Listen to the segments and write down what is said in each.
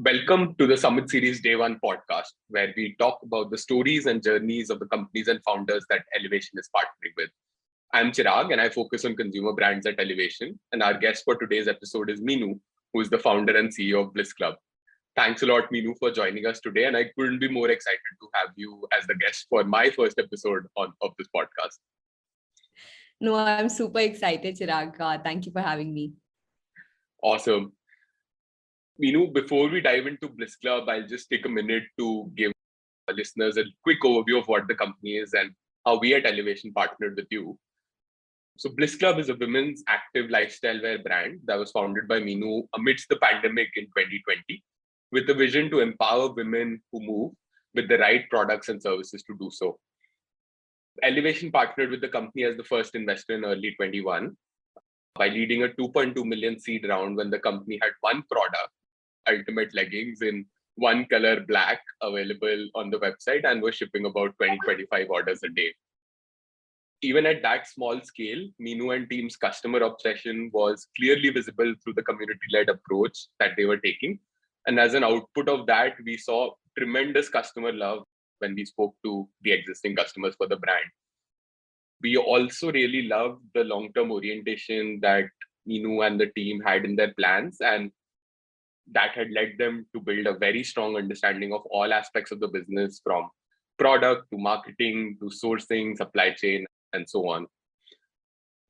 Welcome to the Summit Series Day 1 podcast, where we talk about the stories and journeys of the companies and founders that Elevation is partnering with. I'm Chirag and I focus on consumer brands at Elevation. And our guest for today's episode is Minu, who is the founder and CEO of Bliss Club. Thanks a lot, Minu, for joining us today. And I couldn't be more excited to have you as the guest for my first episode of this podcast. No, I'm super excited, Chirag. Thank you for having me. Awesome. Minu, before we dive into Bliss Club, I'll just take a minute to give our listeners a quick overview of what the company is and how we at Elevation partnered with you. So Bliss Club is a women's active lifestyle wear brand that was founded by Minu amidst the pandemic in 2020 with a vision to empower women who move with the right products and services to do so. Elevation partnered with the company as the first investor in early 21 by leading a 2.2 million seed round when the company had one product, ultimate leggings in one color black, available on the website and was shipping about 20-25 orders a day. Even at that small scale, Minu and team's customer obsession was clearly visible through the community-led approach that they were taking. And as an output of that, we saw tremendous customer love when we spoke to the existing customers for the brand. We also really loved the long-term orientation that Minu and the team had in their plans, and that had led them to build a very strong understanding of all aspects of the business, from product to marketing to sourcing, supply chain, and so on.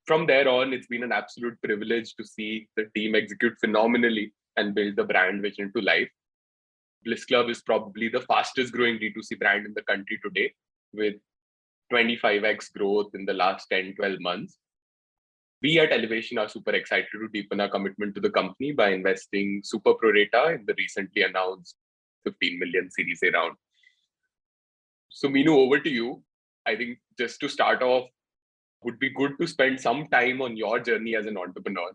From there on, it's been an absolute privilege to see the team execute phenomenally and build the brand vision to life. Bliss Club is probably the fastest growing D2C brand in the country today, with 25x growth in the last 10-12 months. We at Elevation are super excited to deepen our commitment to the company by investing super pro-rata in the recently announced 15 million Series A round. So Minu, over to you. I think just to start off, would be good to spend some time on your journey as an entrepreneur.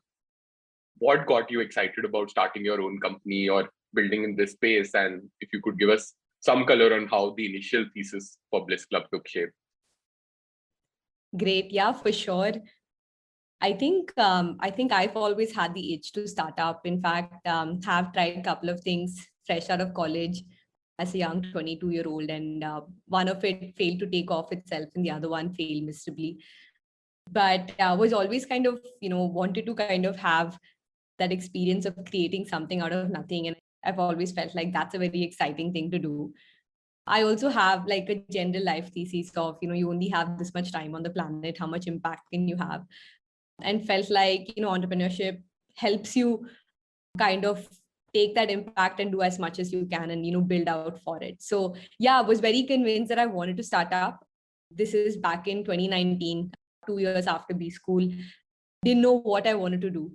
What got you excited about starting your own company or building in this space? And if you could give us some color on how the initial thesis for Bliss Club took shape. Great. Yeah, for sure. I think I've always had the itch to start up. In fact, have tried a couple of things fresh out of college as a young 22-year-old, and one of it failed to take off itself and the other one failed miserably. But I was always kind of, wanted to kind of have that experience of creating something out of nothing. And I've always felt like that's a very exciting thing to do. I also have like a general life thesis of, you only have this much time on the planet, how much impact can you have? And felt like, entrepreneurship helps you kind of take that impact and do as much as you can and, build out for it. So yeah, I was very convinced that I wanted to start up. This is back in 2019, 2 years after B school. Didn't know what I wanted to do.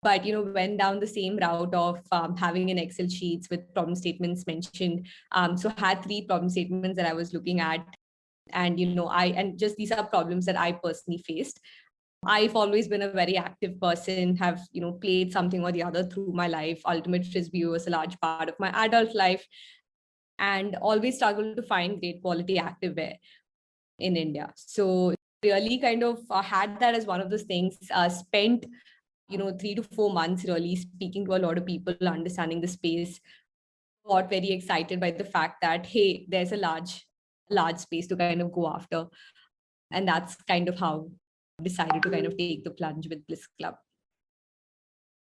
But, went down the same route of having an Excel sheets with problem statements mentioned. So had 3 problem statements that I was looking at. And, and just these are problems that I personally faced. I've always been a very active person, have, played something or the other through my life. Ultimate Frisbee was a large part of my adult life and always struggled to find great quality activewear in India. So really kind of had that as one of those things, spent 3 to 4 months really speaking to a lot of people, understanding the space, got very excited by the fact that, hey, there's a large space to kind of go after. And that's kind of how I decided to kind of take the plunge with Bliss Club.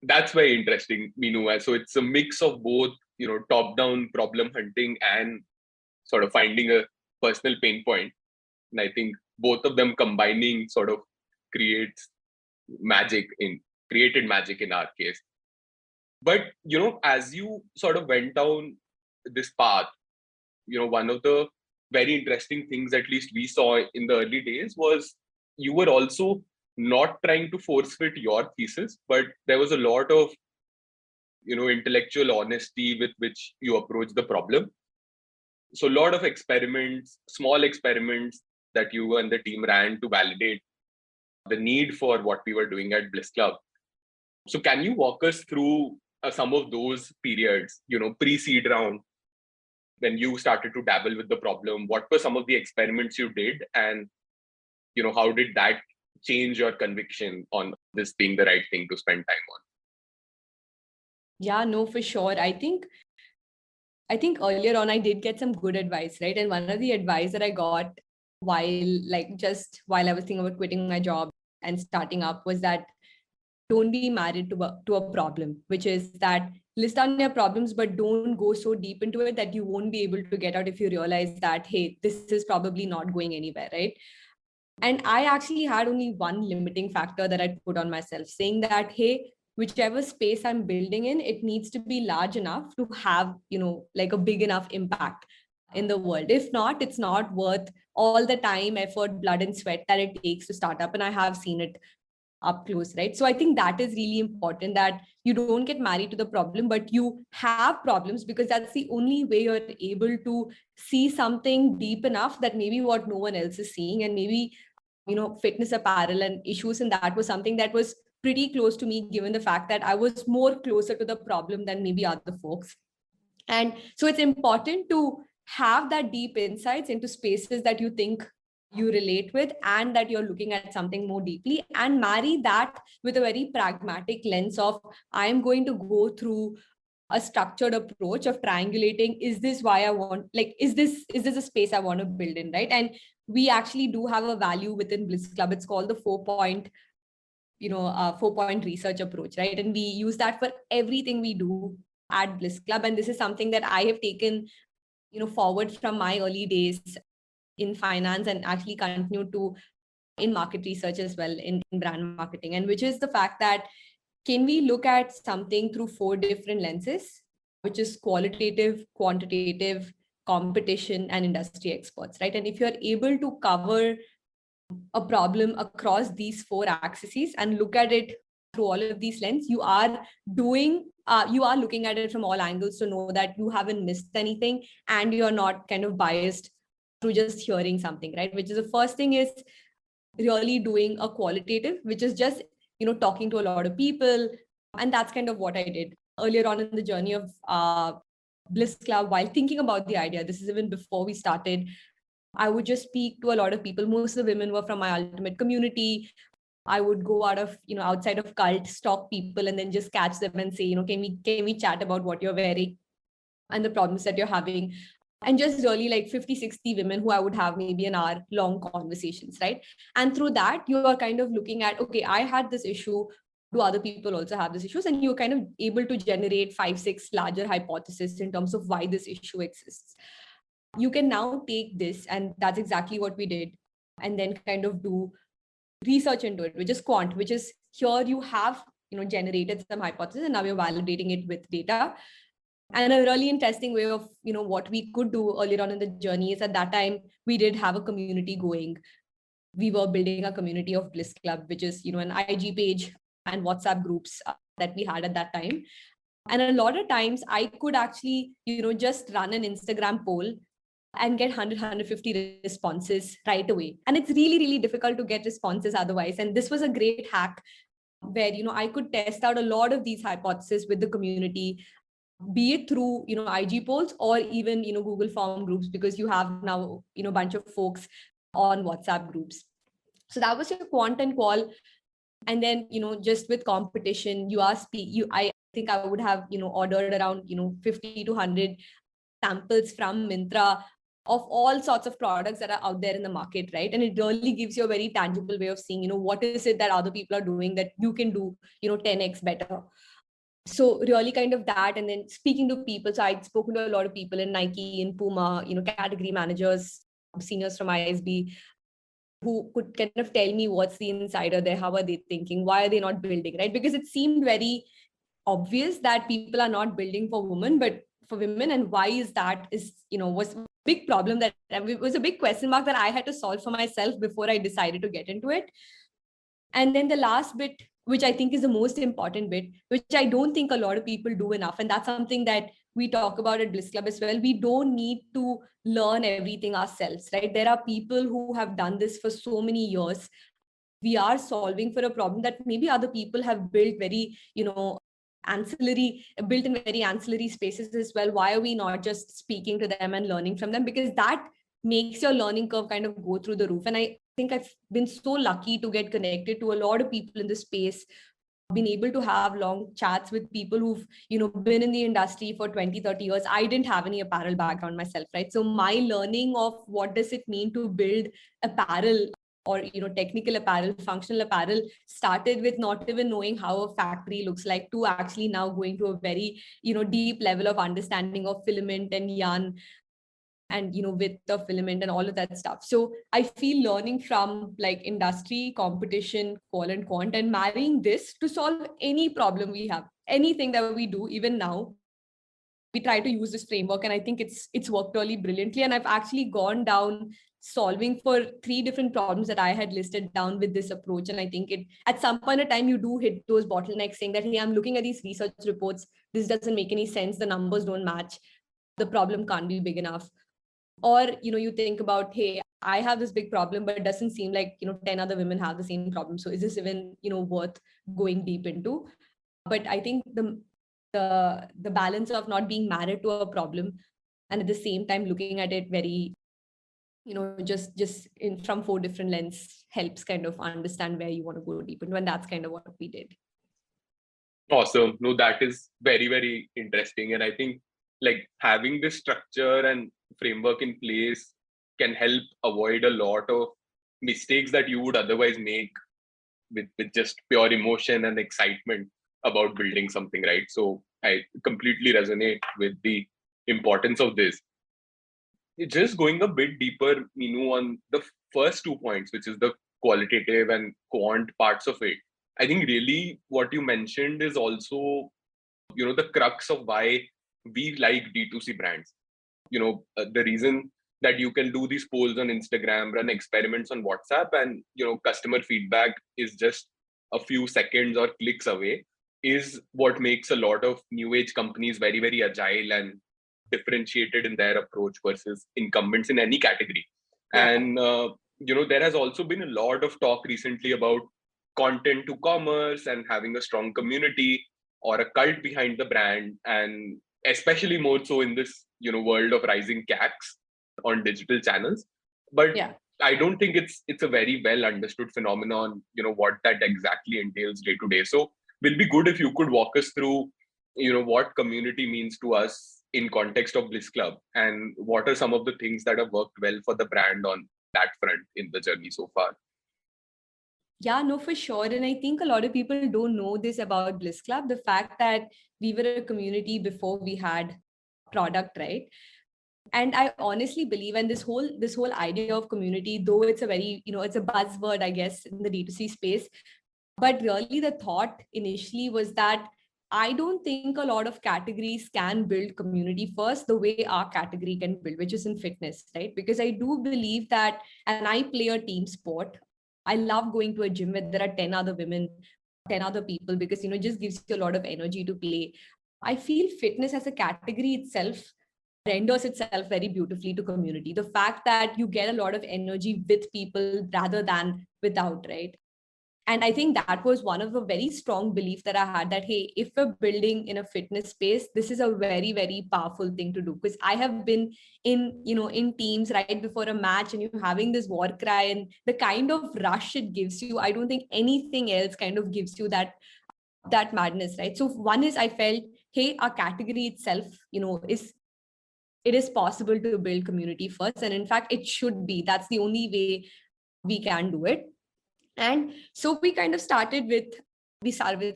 That's very interesting, Minu. So it's a mix of both, top-down problem hunting and sort of finding a personal pain point. And I think both of them combining sort of created magic in our case. But, as you sort of went down this path, one of the very interesting things, at least we saw in the early days, was you were also not trying to force fit your thesis, but there was a lot of, intellectual honesty with which you approach the problem. So a lot of experiments, small experiments that you and the team ran to validate the need for what we were doing at Bliss Club. So can you walk us through some of those periods, pre-seed round, when you started to dabble with the problem? What were some of the experiments you did, and how did that change your conviction on this being the right thing to spend time on? Yeah, no, for sure. I think I think earlier on I did get some good advice, right? And one of the advice that I got while I was thinking about quitting my job and starting up was that don't be married to a problem, which is that list down your problems, but don't go so deep into it that you won't be able to get out if you realize that, hey, this is probably not going anywhere, right? And I actually had only one limiting factor that I put on myself, saying that, hey, whichever space I'm building in, it needs to be large enough to have, like a big enough impact in the world. If not, it's not worth all the time, effort, blood, and sweat that it takes to start up. And I have seen it up close, right? So I think that is really important, that you don't get married to the problem, but you have problems, because that's the only way you're able to see something deep enough that maybe what no one else is seeing. And maybe, fitness apparel and issues, and that was something that was pretty close to me, given the fact that I was more closer to the problem than maybe other folks. And so it's important to have that deep insights into spaces that you think you relate with, and that you're looking at something more deeply, and marry that with a very pragmatic lens of, I'm going to go through a structured approach of triangulating, is this why I want, like, is this a space I want to build in, right? And we actually do have a value within Bliss Club. It's called the 4-point research approach, right? And we use that for everything we do at Bliss Club. And this is something that I have taken, forward from my early days in finance, and actually continue to in market research as well, in brand marketing. And which is the fact that, can we look at something through 4 different lenses, which is qualitative, quantitative, competition, and industry experts, right? And if you're able to cover a problem across these 4 axes and look at it through all of these lenses, you are looking at it from all angles to know that you haven't missed anything, and you're not kind of biased through just hearing something, right? Which is, the first thing is really doing a qualitative, which is just, talking to a lot of people. And that's kind of what I did earlier on in the journey of Bliss Club. While thinking about the idea, this is even before we started, I would just speak to a lot of people. Most of the women were from my ultimate community. I would go outside of cult, stalk people, and then just catch them and say, can we chat about what you're wearing and the problems that you're having? And just really like 50, 60 women who I would have maybe an hour long conversations, right? And through that, you are kind of looking at, okay, I had this issue. Do other people also have these issues? And you're kind of able to generate 5, 6 larger hypotheses in terms of why this issue exists. You can now take this, and that's exactly what we did, and then kind of do research into it, which is quant, which is, here you have generated some hypothesis, and now you're validating it with data. And a really interesting way of what we could do earlier on in the journey is, at that time we did have a community going. We were building a community of Bliss Club, which is an IG page and WhatsApp groups that we had at that time. And a lot of times I could actually just run an Instagram poll and get 100, 150 responses right away. And it's really, really difficult to get responses otherwise. And this was a great hack where, I could test out a lot of these hypotheses with the community, be it through, IG polls, or even, Google form groups, because you have now, a bunch of folks on WhatsApp groups. So that was your quant and qual. And then, just with competition, I think I would have, ordered around, 50 to 100 samples from Myntra of all sorts of products that are out there in the market, right? And it really gives you a very tangible way of seeing, what is it that other people are doing that you can do, 10x better. So really kind of that. And then speaking to people. So I'd spoken to a lot of people in Nike, in Puma, category managers, seniors from ISB, who could kind of tell me what's the insider there, how are they thinking, why are they not building, right? Because it seemed very obvious that people are not building for women, but for women. And why is that was a big problem, that it was a big question mark that I had to solve for myself before I decided to get into it. And then the last bit, which I think is the most important bit, which I don't think a lot of people do enough, and that's something that we talk about at Bliss Club as well. We don't need to learn everything ourselves, right? There are people who have done this for so many years. We are solving for a problem that maybe other people have built very, built in very ancillary spaces as well. Why are we not just speaking to them and learning from them? Because that makes your learning curve kind of go through the roof. And I think I've been so lucky to get connected to a lot of people in this space been able to have long chats with people who've, been in the industry for 20, 30 years. I didn't have any apparel background myself, right? So my learning of what does it mean to build apparel or, technical apparel, functional apparel started with not even knowing how a factory looks like to actually now going to a very, deep level of understanding of filament and yarn and width of filament and all of that stuff. So I feel learning from like industry competition qual and quant and marrying this to solve any problem we have, anything that we do even now, we try to use this framework, and I think it's worked really brilliantly. And I've actually gone down solving for 3 different problems that I had listed down with this approach. And I think it at some point in time you do hit those bottlenecks saying that, hey, I'm looking at these research reports, this doesn't make any sense, the numbers don't match, the problem can't be big enough. Or you think about, hey, I have this big problem, but it doesn't seem like 10 other women have the same problem, so is this even worth going deep into? But I think the balance of not being married to a problem and at the same time looking at it very just in from 4 different lens helps kind of understand where you want to go deep into, and that's kind of what we did. Awesome. No, that is very, very interesting. And I think like having this structure and framework in place can help avoid a lot of mistakes that you would otherwise make with just pure emotion and excitement about building something, right? So I completely resonate with the importance of this. Just going a bit deeper, Minu, on the first 2 points, which is the qualitative and quant parts of it. I think really what you mentioned is also, the crux of why we like D2C brands. The reason that you can do these polls on Instagram, run experiments on WhatsApp, and, customer feedback is just a few seconds or clicks away is what makes a lot of new age companies very, very agile and differentiated in their approach versus incumbents in any category. Yeah. And there has also been a lot of talk recently about content to commerce and having a strong community or a cult behind the brand, and especially more so in this world of rising CACs on digital channels. But Yeah. I don't think it's a very well understood phenomenon, what that exactly entails day to day. So will be good if you could walk us through what community means to us in context of Bliss Club, and what are some of the things that have worked well for the brand on that front in the journey so far. Yeah, no, for sure. And I think a lot of people don't know this about Bliss Club, the fact that we were a community before we had product, right? And I honestly believe, and this whole idea of community, though it's a very, it's a buzzword, I guess, in the D2C space, but really the thought initially was that I don't think a lot of categories can build community first the way our category can build, which is in fitness, right? Because I do believe that, and I play a team sport. I love going to a gym where there are 10 other women, 10 other people, because it just gives you a lot of energy to play. I feel fitness as a category itself renders itself very beautifully to community. The fact that you get a lot of energy with people rather than without, right? And I think that was one of a very strong belief that I had, that hey, if we're building in a fitness space, this is a very, very powerful thing to do. Because I have been in teams right before a match, and you're having this war cry and the kind of rush it gives you, I don't think anything else kind of gives you that madness, right? So one is, I felt, hey, our category itself is, it is possible to build community first, and in fact it should be. That's the only way we can do it. And so we started with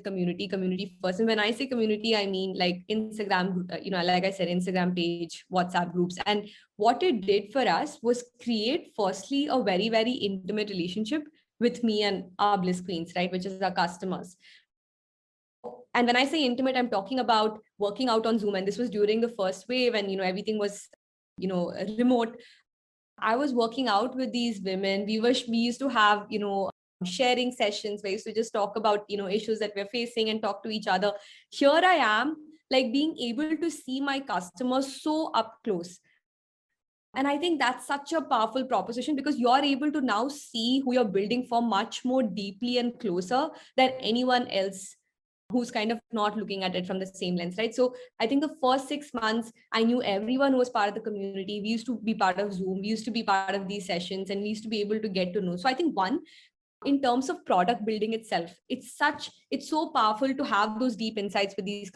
community first. And when I say community, I mean like Instagram, like I said, Instagram page, WhatsApp groups. And what it did for us was create firstly a very, very intimate relationship with me and our Bliss Queens, right? Which is our customers. And when I say intimate, I'm talking about working out on Zoom. And this was during the first wave, and everything was, remote. I was working out with these women. We used to have, sharing sessions where we used to just talk about, issues that we're facing and talk to each other. Here I am, like being able to see my customers so up close. And I think that's such a powerful proposition, because you're able to now see who you're building for much more deeply and closer than anyone else who's kind of not looking at it from the same lens, right? So I think the first 6 months, I knew everyone who was part of the community. We used to be part of Zoom. We used to be part of these sessions, and we used to be able to get to know. So I think one, in terms of product building itself, it's so powerful to have those deep insights with these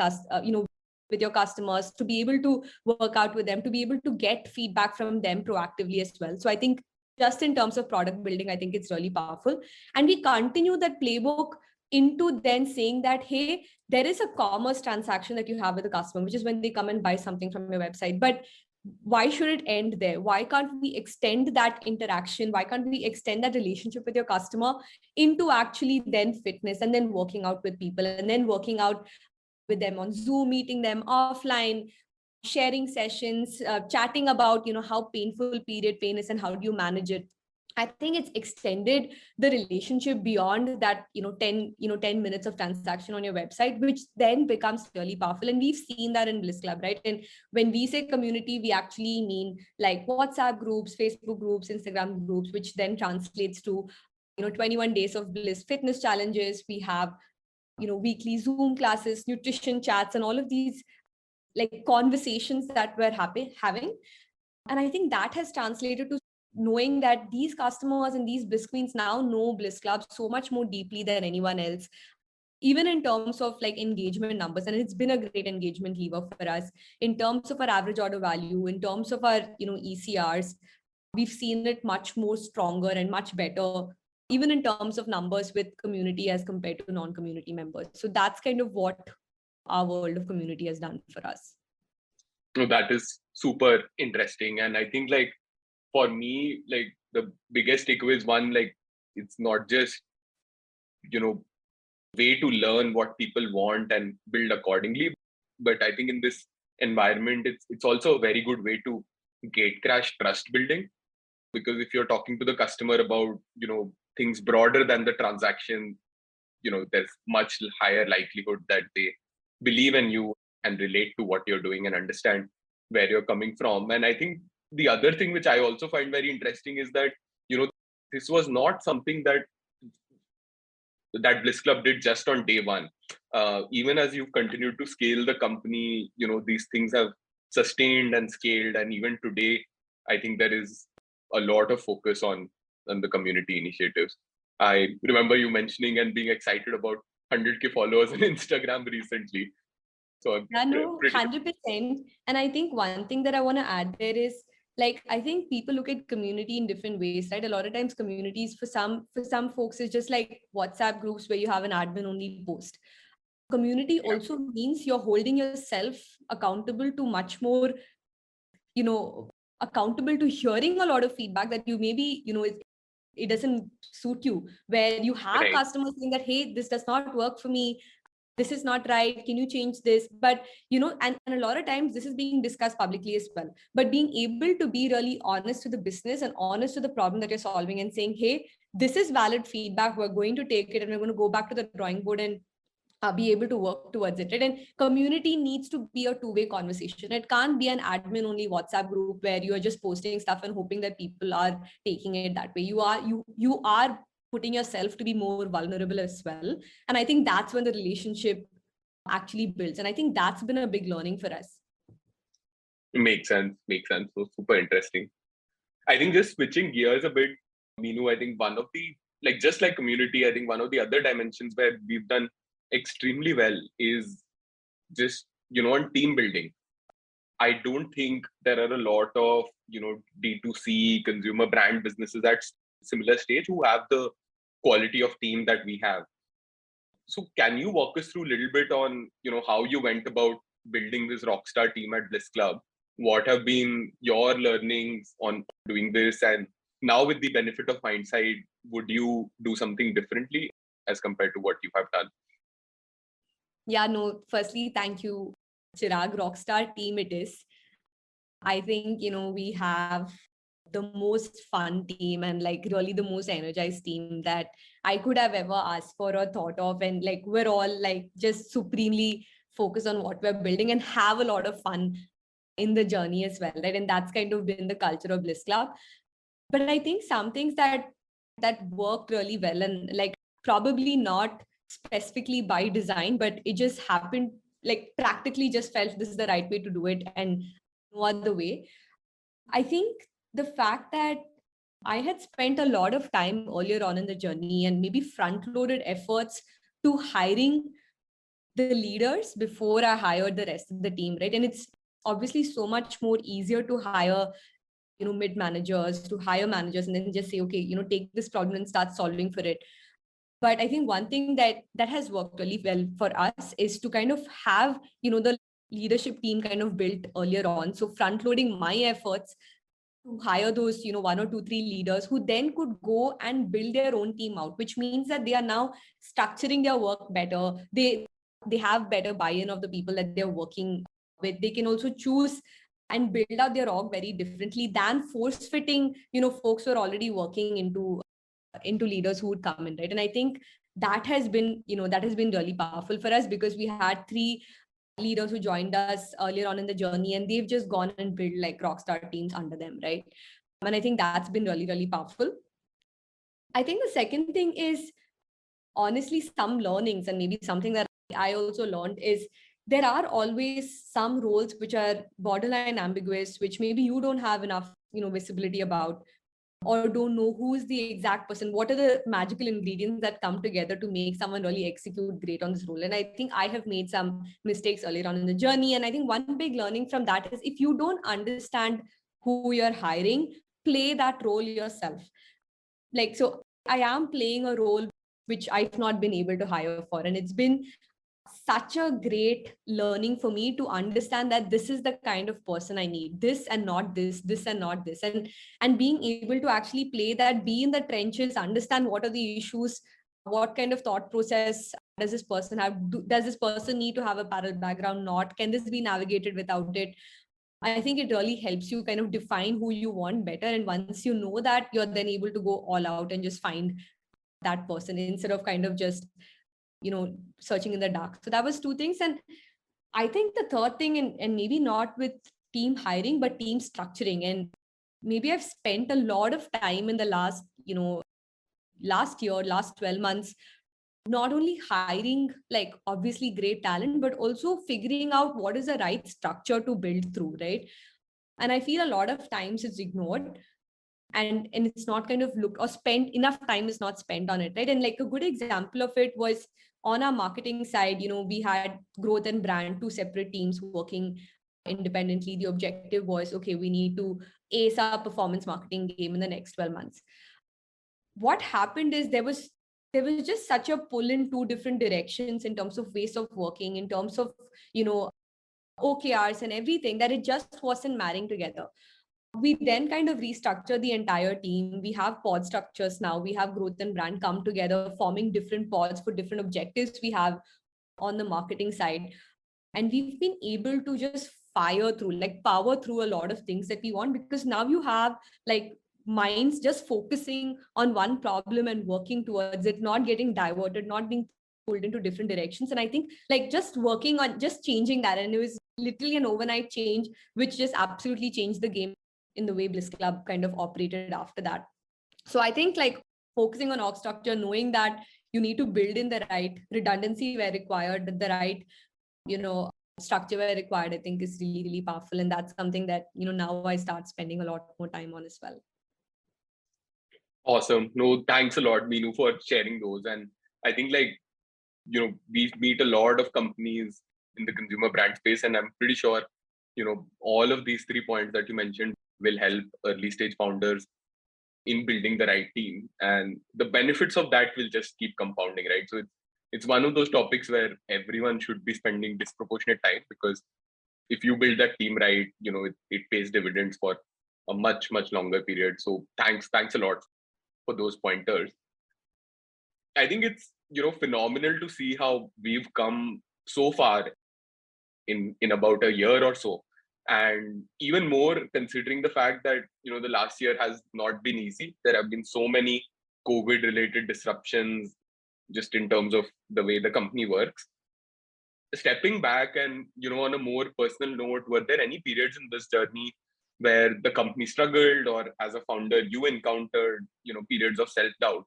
with your customers, to be able to work out with them, to be able to get feedback from them proactively as well. So I think just in terms of product building, I think it's really powerful. And we continue that playbook into then saying that, hey, there is a commerce transaction that you have with the customer, which is when they come and buy something from your website. But why should it end there? Why can't we extend that interaction? Why can't we extend that relationship with your customer into actually then fitness, and then working out with people, and then working out with them on Zoom, meeting them offline, sharing sessions, chatting about, how painful period pain is and how do you manage it. I think it's extended the relationship beyond that, 10 minutes of transaction on your website, which then becomes really powerful. And we've seen that in Bliss Club, right? And when we say community, we actually mean like WhatsApp groups, Facebook groups, Instagram groups, which then translates to, 21 days of Bliss fitness challenges. We have, weekly Zoom classes, nutrition chats, and all of these like conversations that we're having. And I think that has translated to knowing that these customers and these Bliss Queens now know Bliss Club so much more deeply than anyone else, even in terms of like engagement numbers. And it's been a great engagement lever for us in terms of our average order value, in terms of our, ECRs. We've seen it much more stronger and much better, even in terms of numbers with community as compared to non-community members. So that's kind of what our world of community has done for us. No, that is super interesting. And I think like for me, like the biggest takeaway is one, like it's not just, way to learn what people want and build accordingly. But I think in this environment, it's also a very good way to gate crash trust building. Because if you're talking to the customer about, things broader than the transaction, there's much higher likelihood that they believe in you and relate to what you're doing and understand where you're coming from. And I think the other thing which I also find very interesting is that, this was not something that Bliss Club did just on day one. Even as you've continued to scale the company, these things have sustained and scaled. And even today, I think there is a lot of focus on the community initiatives. I remember you mentioning and being excited about 100K followers on Instagram recently. So I'm pretty 100%. And I think one thing that I want to add there is, like, I think people look at community in different ways, right? A lot of times communities for some folks is just like WhatsApp groups where you have an admin only post. Community also means you're holding yourself accountable to much more, accountable to hearing a lot of feedback that you maybe, it doesn't suit you, where you have right. customers saying that, hey, this does not work for me, this is not right, can you change this? But and a lot of times this is being discussed publicly as well. But being able to be really honest to the business and honest to the problem that you're solving and saying, hey, this is valid feedback, we're going to take it and we're going to go back to the drawing board and be able to work towards it, right? And community needs to be a two-way conversation. It can't be an admin only WhatsApp group where you are just posting stuff and hoping that people are taking it that way. You are putting yourself to be more vulnerable as well. And I think that's when the relationship actually builds. And I think that's been a big learning for us. Makes sense. So super interesting. I think just switching gears a bit, Minu, I think one of the, like, just like community, I think one of the other dimensions where we've done extremely well is just, on team building. I don't think there are a lot of, D2C consumer brand businesses at similar stage who have the quality of team that we have. So can you walk us through a little bit on, how you went about building this rockstar team at Bliss Club? What have been your learnings on doing this? And now with the benefit of hindsight, would you do something differently as compared to what you have done? Yeah, no, firstly, thank you, Chirag. Rockstar team it is. I think, we have the most fun team and like really the most energized team that I could have ever asked for or thought of. And like, we're all like just supremely focused on what we're building and have a lot of fun in the journey as well, right? And that's kind of been the culture of Bliss Club. But I think some things that worked really well, and like probably not specifically by design, but it just happened, like practically just felt this is the right way to do it and no other way. I think the fact that I had spent a lot of time earlier on in the journey and maybe front loaded efforts to hiring the leaders before I hired the rest of the team, right? And it's obviously so much more easier to hire, mid managers, to hire managers, and then just say, okay, take this problem and start solving for it. But I think one thing that has worked really well for us is to kind of have, the leadership team kind of built earlier on. So front loading my efforts to hire those, one or two, three leaders who then could go and build their own team out, which means that they are now structuring their work better. They have better buy-in of the people that they're working with. They can also choose and build out their org very differently than force fitting, folks who are already working into leaders who would come in, right? And I think that has been really powerful for us, because we had three leaders who joined us earlier on in the journey, and they've just gone and built like rockstar teams under them, right? And I think that's been really, really powerful. I think the second thing is honestly some learnings, and maybe something that I also learned is there are always some roles which are borderline ambiguous, which maybe you don't have enough, visibility about, or don't know who's the exact person, what are the magical ingredients that come together to make someone really execute great on this role. And I think I have made some mistakes earlier on in the journey, and I think one big learning from that is if you don't understand who you're hiring, play that role yourself. Like, so I am playing a role which I've not been able to hire for, and it's been such a great learning for me to understand that this is the kind of person I need, this and not this and not this, and being able to actually play that, be in the trenches, understand what are the issues, what kind of thought process does this person have, does this person need to have a parallel background, not, can this be navigated without it. I think it really helps you kind of define who you want better, and once you know that, you're then able to go all out and just find that person instead of kind of just searching in the dark. So that was two things. And I think the third thing, and maybe not with team hiring but team structuring, and maybe I've spent a lot of time in the last last year, last 12 months, not only hiring like obviously great talent, but also figuring out what is the right structure to build through, right? And I feel a lot of times it's ignored, and it's not kind of looked, or spent enough time is not spent on it, right? And like a good example of it was on our marketing side. We had growth and brand, two separate teams working independently. The objective was, okay, we need to ace our performance marketing game in the next 12 months. What happened is there was just such a pull in two different directions in terms of ways of working, in terms of you know OKRs and everything, that it just wasn't marrying together. We then kind of restructure the entire team. We have pod structures now. We have growth and brand come together, forming different pods for different objectives we have on the marketing side. And we've been able to just fire through, like power through a lot of things that we want, because now you have like minds just focusing on one problem and working towards it, not getting diverted, not being pulled into different directions. And I think like just working on just changing that, and it was literally an overnight change which just absolutely changed the game in the way Bliss Club kind of operated after that. So I think like focusing on org structure, knowing that you need to build in the right redundancy where required, the right structure where required, I think is really, really powerful. And that's something that now I start spending a lot more time on as well. Awesome. No, thanks a lot, Minu, for sharing those. And I think we meet a lot of companies in the consumer brand space, and I'm pretty sure, all of these 3 points that you mentioned will help early stage founders in building the right team. And the benefits of that will just keep compounding, right? So it's one of those topics where everyone should be spending disproportionate time, because if you build that team right, it pays dividends for a much, much longer period. So thanks a lot for those pointers. I think it's phenomenal to see how we've come so far in about a year or so, and even more considering the fact that the last year has not been easy. There have been so many COVID related disruptions just in terms of the way the company works. Stepping back and on a more personal note, were there any periods in this journey where the company struggled, or as a founder you encountered periods of self doubt?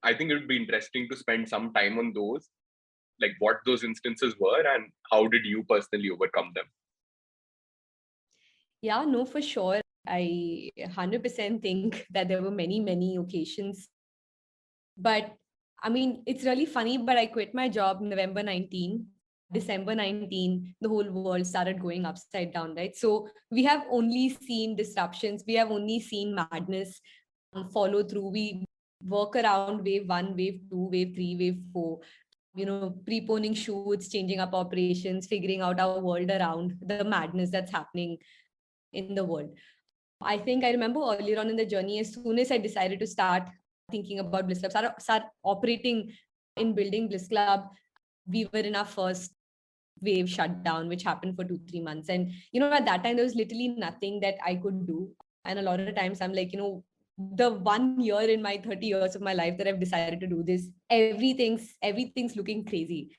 I think it would be interesting to spend some time on those, like what those instances were and how did you personally overcome them. Yeah, no, for sure. I 100% think that there were many, many occasions. But I mean, it's really funny, but I quit my job November 19. December 19, the whole world started going upside down, right? So we have only seen disruptions, we have only seen madness follow through. We work around wave one, wave two, wave three, wave four, preponing shoots, changing up operations, figuring out our world around the madness that's happening in the world. I think I remember earlier on in the journey, as soon as I decided to start thinking about Bliss Club, start operating in building Bliss Club, we were in our first wave shutdown, which happened for 2-3 months. And, at that time, there was literally nothing that I could do. And a lot of times I'm like, the 1 year in my 30 years of my life that I've decided to do this, everything's looking crazy.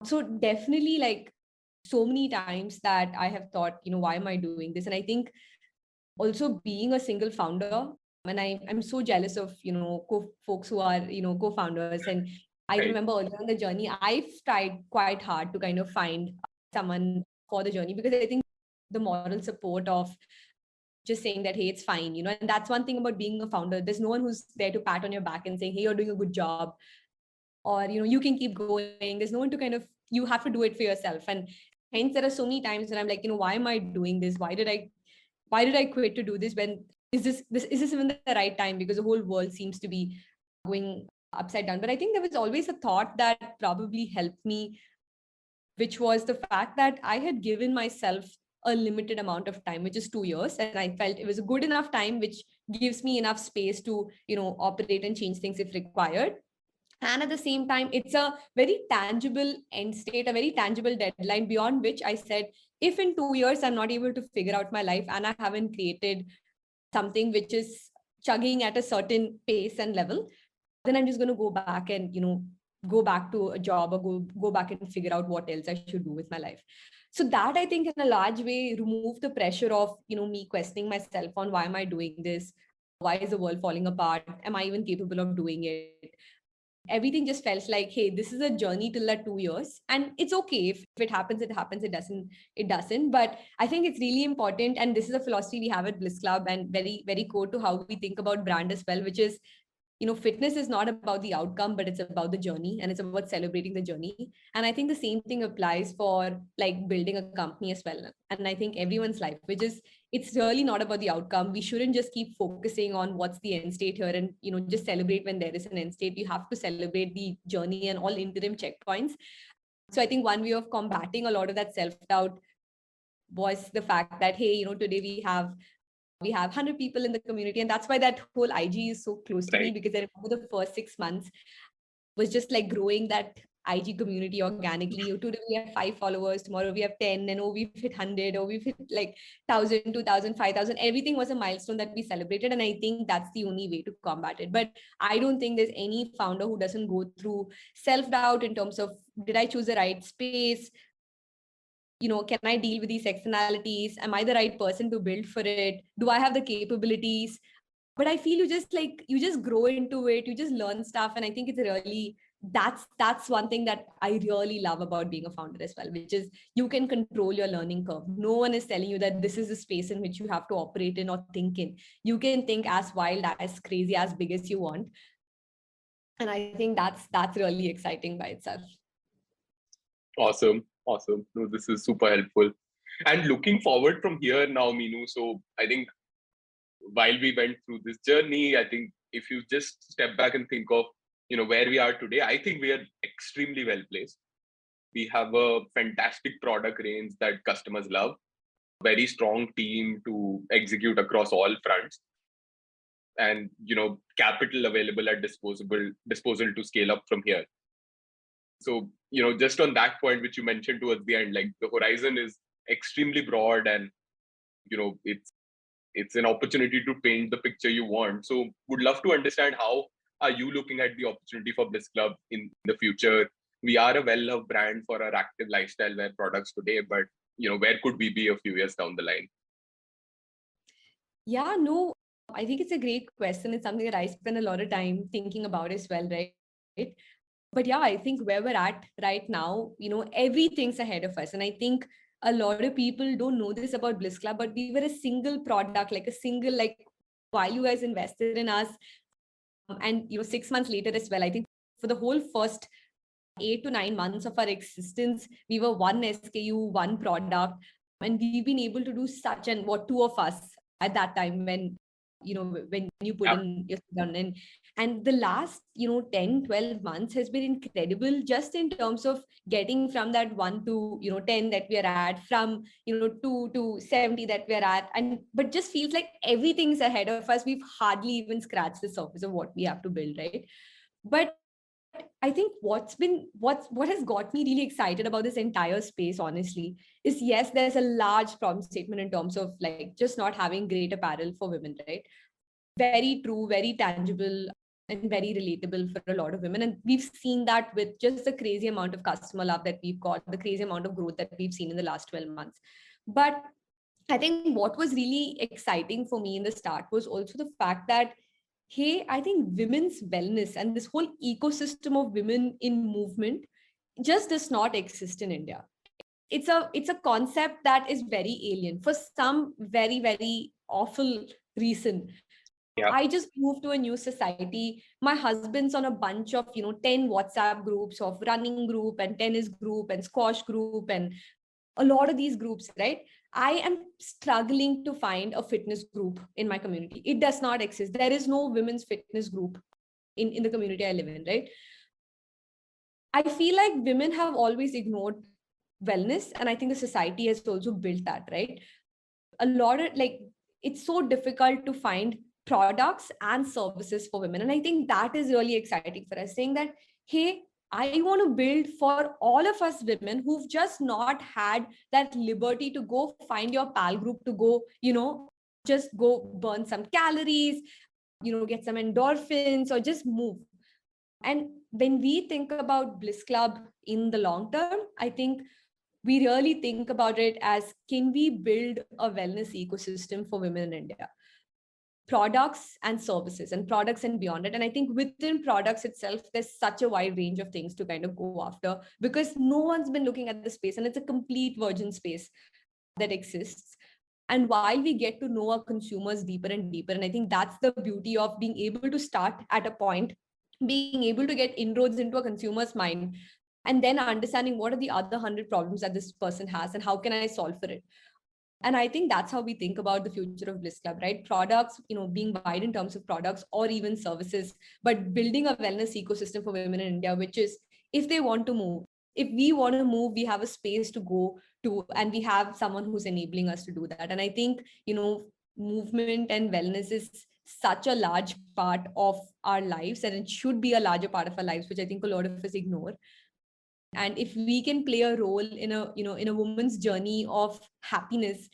So definitely like so many times that I have thought, why am I doing this? And I think also being a single founder, and I'm so jealous of folks who are co-founders. And I Right. remember earlier in the journey I've tried quite hard to kind of find someone for the journey, because I think the moral support of just saying that, hey, it's fine, and that's one thing about being a founder. There's no one who's there to pat on your back and saying, hey, you're doing a good job, or you can keep going. There's no one to kind of, you have to do it for yourself. And hence there are so many times when I'm like, why am I doing this? Why did I quit to do this? When is this even the right time? Because the whole world seems to be going upside down. But I think there was always a thought that probably helped me, which was the fact that I had given myself a limited amount of time, which is 2 years, and I felt it was a good enough time, which gives me enough space to operate and change things if required. And at the same time, it's a very tangible end state, a very tangible deadline beyond which I said, if in 2 years I'm not able to figure out my life and I haven't created something which is chugging at a certain pace and level, then I'm just going to go back and go back to a job, or go back and figure out what else I should do with my life. So that, I think, in a large way remove the pressure of me questioning myself on, why am I doing this? Why is the world falling apart? Am I even capable of doing it? Everything just felt like, hey, this is a journey till that 2 years, and it's okay. If it happens, it happens. It doesn't. But I think it's really important, and this is a philosophy we have at Bliss Club, and very, very core to how we think about brand as well, which is, fitness is not about the outcome, but it's about the journey, and it's about celebrating the journey. And I think the same thing applies for like building a company as well. And I think everyone's life, which is, it's really not about the outcome. We shouldn't just keep focusing on what's the end state here and just celebrate when there is an end state. You have to celebrate the journey and all interim checkpoints. So I think one way of combating a lot of that self-doubt was the fact that, hey, today we have 100 people in the community, and that's why that whole IG is so close to me, Right. because I remember the first 6 months was just like growing that IG community organically. Today we have 5 followers, tomorrow we have 10, and we've hit 100, or we've hit like 1,000, 2,000, 5,000. Everything was a milestone that we celebrated, and I think that's the only way to combat it. But I don't think there's any founder who doesn't go through self-doubt in terms of, did I choose the right space? Can I deal with these externalities? Am I the right person to build for it? Do I have the capabilities? But I feel you just grow into it, you just learn stuff. And I think it's really, that's one thing that I really love about being a founder as well, which is you can control your learning curve. No one is telling you that this is the space in which you have to operate in or think in. You can think as wild, as crazy, as big as you want. And I think that's really exciting by itself. Awesome. No, this is super helpful. And looking forward from here now, Minu. So I think while we went through this journey, I think if you just step back and think of where we are today, I think we are extremely well placed. We have a fantastic product range that customers love, very strong team to execute across all fronts, and capital available at disposal to scale up from here. So just on that point which you mentioned towards the end, like the horizon is extremely broad, and it's an opportunity to paint the picture you want. So would love to understand, how are you looking at the opportunity for Bliss Club in the future? We are a well-loved brand for our active lifestyle wear products today, but where could we be a few years down the line? Yeah, no, I think it's a great question. It's something that I spend a lot of time thinking about as well, right? But yeah, I think where we're at right now, everything's ahead of us. And I think a lot of people don't know this about Bliss Club, but we were a single product, like a single, like while you guys invested in us, and 6 months later as well, I think for the whole first 8 to 9 months of our existence, we were one SKU, one product, and we've been able to do such, and what, two of us at that time, when you put Yeah, in your done. And the last 10, 12 months has been incredible, just in terms of getting from that 1 to 10 that we are at, from 2 to 70 that we are at, and but just feels like everything's ahead of us. We've hardly even scratched the surface of what we have to build, right? But I think what has got me really excited about this entire space, honestly, is yes, there's a large problem statement in terms of like just not having great apparel for women, right? Very true, very tangible, and very relatable for a lot of women. And we've seen that with just the crazy amount of customer love that we've got, the crazy amount of growth that we've seen in the last 12 months. But I think what was really exciting for me in the start was also the fact that, hey, I think women's wellness and this whole ecosystem of women in movement just does not exist in India. It's a concept that is very alien for some very, very awful reason. yeah, I just moved to a new society. My husband's on a bunch of 10 WhatsApp groups of running group and tennis group and squash group and a lot of these groups, right? I am struggling to find a fitness group in my community. It does not exist. There is no women's fitness group in the community I live in, right? I feel like women have always ignored wellness, and I think the society has also built that, right? A lot of like, it's so difficult to find products and services for women, and I think that is really exciting for us, saying that, hey, I want to build for all of us women who've just not had that liberty to go find your pal group, to go just go burn some calories, get some endorphins, or just move. And when we think about Bliss Club in the long term, I think we really think about it as, can we build a wellness ecosystem for women in India? Products and services, and products and beyond it. And I think within products itself, there's such a wide range of things to kind of go after, because no one's been looking at the space, and it's a complete virgin space that exists. And while we get to know our consumers deeper and deeper, and I think that's the beauty of being able to start at a point, being able to get inroads into a consumer's mind, and then understanding what are the other 100 problems that this person has and how can I solve for it. And I think that's how we think about the future of Bliss Club, right? Products, being wide in terms of products or even services, but building a wellness ecosystem for women in India, which is, if they want to move, if we want to move, we have a space to go to, and we have someone who's enabling us to do that. And I think, movement and wellness is such a large part of our lives, and it should be a larger part of our lives, which I think a lot of us ignore. And if we can play a role in a woman's journey of happiness,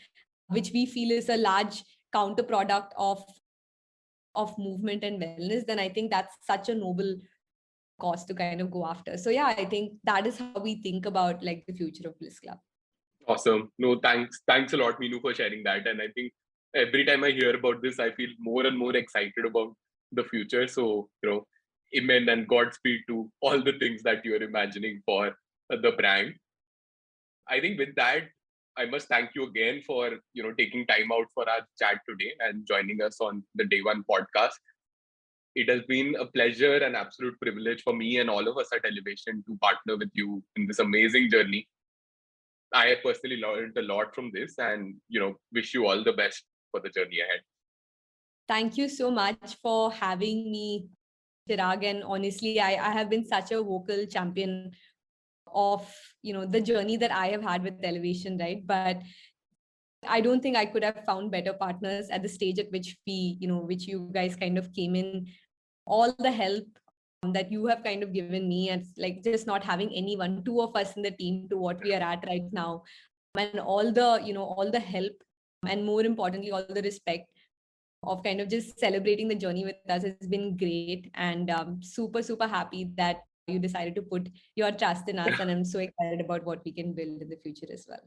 which we feel is a large counterproduct of movement and wellness, then I think that's such a noble cause to kind of go after. So yeah, I think that is how we think about like the future of Bliss Club. awesome. No, thanks a lot, Minu, for sharing that. And I think every time I hear about this, I feel more and more excited about the future. So, amen and Godspeed to all the things that you are imagining for the brand. I think with that, I must thank you again for taking time out for our chat today and joining us on the Day One podcast. It has been a pleasure and absolute privilege for me and all of us at Elevation to partner with you in this amazing journey. I have personally learned a lot from this, and wish you all the best for the journey ahead. Thank you so much for having me, Chirag. And honestly, I have been such a vocal champion of the journey that I have had with Elevation, right? But I don't think I could have found better partners at the stage at which which you guys kind of came in. All the help that you have kind of given me, and like just not having anyone, two of us in the team, to what we are at right now, and all the help, and more importantly, all the respect of kind of just celebrating the journey with us has been great. And super, super happy that you decided to put your trust in us. And I'm so excited about what we can build in the future as well.